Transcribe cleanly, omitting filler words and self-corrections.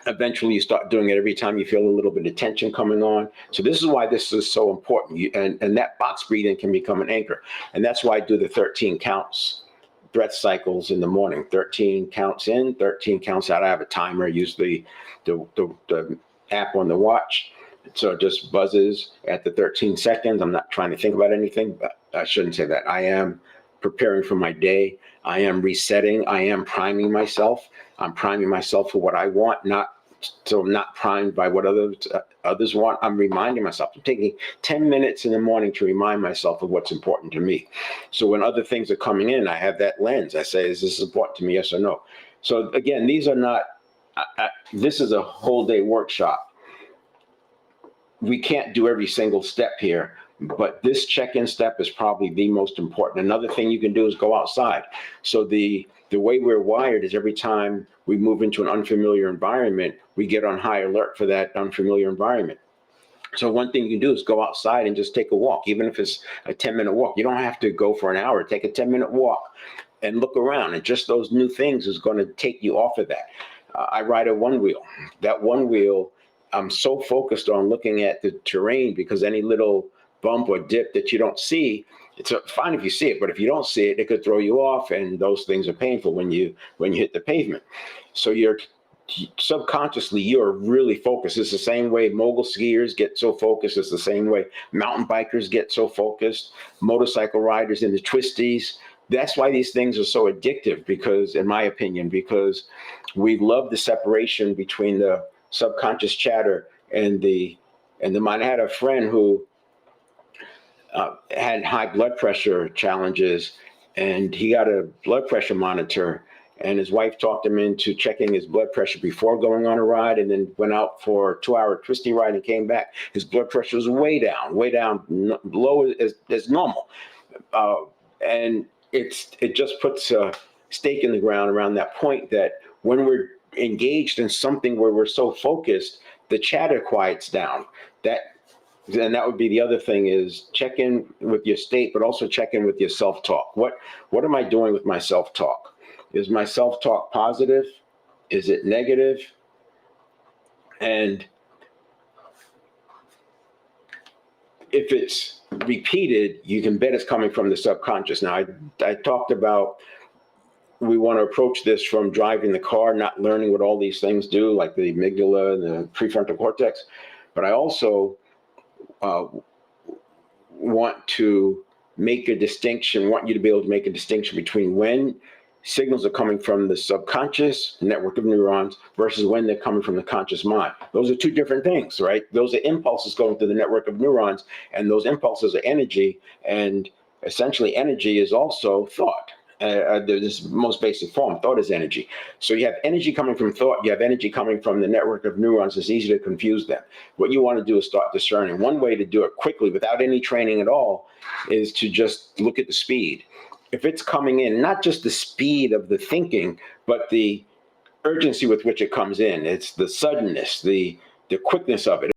Eventually, you start doing it every time you feel a little bit of tension coming on. So this is why this is so important. And that box breathing can become an anchor. And that's why I do the 13 counts breath cycles in the morning. 13 counts in, 13 counts out. I have a timer. I use the app on the watch. So it just buzzes at the 13 seconds. I'm not trying to think about anything, but I shouldn't say that. I am preparing for my day. I am resetting. I am priming myself. I'm priming myself for what I want, not primed by what others want. I'm reminding myself. I'm taking 10 minutes in the morning to remind myself of what's important to me. So when other things are coming in, I have that lens. I say, is this important to me, yes or no? So again, these are not, this is a whole day workshop. We can't do every single step here, but this check-in step is probably the most important. Another thing you can do is go outside. So the way we're wired is every time we move into an unfamiliar environment, we get on high alert for that unfamiliar environment. So one thing you can do is go outside and just take a walk, even if it's a 10-minute walk. You don't have to go for an hour. Take a 10-minute walk and look around, and just those new things is going to take you off of that. I ride a one wheel. That one wheel, I'm so focused on looking at the terrain, because any little bump or dip that you don't see, it's fine if you see it, but if you don't see it, it could throw you off, and those things are painful when you hit the pavement. So you're subconsciously, you're really focused. It's the same way mogul skiers get so focused. It's the same way mountain bikers get so focused, motorcycle riders in the twisties. That's why these things are so addictive, because, in my opinion, because we love the separation between the subconscious chatter and the mind. I had a friend who had high blood pressure challenges, and he got a blood pressure monitor, and his wife talked him into checking his blood pressure before going on a ride, and then went out for a 2-hour twisty ride and came back. His blood pressure was way down, low as normal. And it just puts a stake in the ground around that point, that when we're engaged in something where we're so focused, the chatter quiets down. And that would be the other thing, is check in with your state, but also check in with your self-talk. What am I doing with my self-talk? Is my self-talk positive? Is it negative? And if it's repeated, you can bet it's coming from the subconscious. Now, I talked about, we want to approach this from driving the car, not learning what all these things do, like the amygdala and the prefrontal cortex. But I also want you to be able to make a distinction between when signals are coming from the subconscious network of neurons versus when they're coming from the conscious mind. Those are two different things, right? Those are impulses going through the network of neurons, and those impulses are energy, and essentially energy is also thought. This most basic form, thought is energy. So you have energy coming from thought, you have energy coming from the network of neurons. It's easy to confuse them. What you want to do is start discerning. One way to do it quickly without any training at all is to just look at the speed. If it's coming in, not just the speed of the thinking, but the urgency with which it comes in, it's the suddenness, the quickness of it.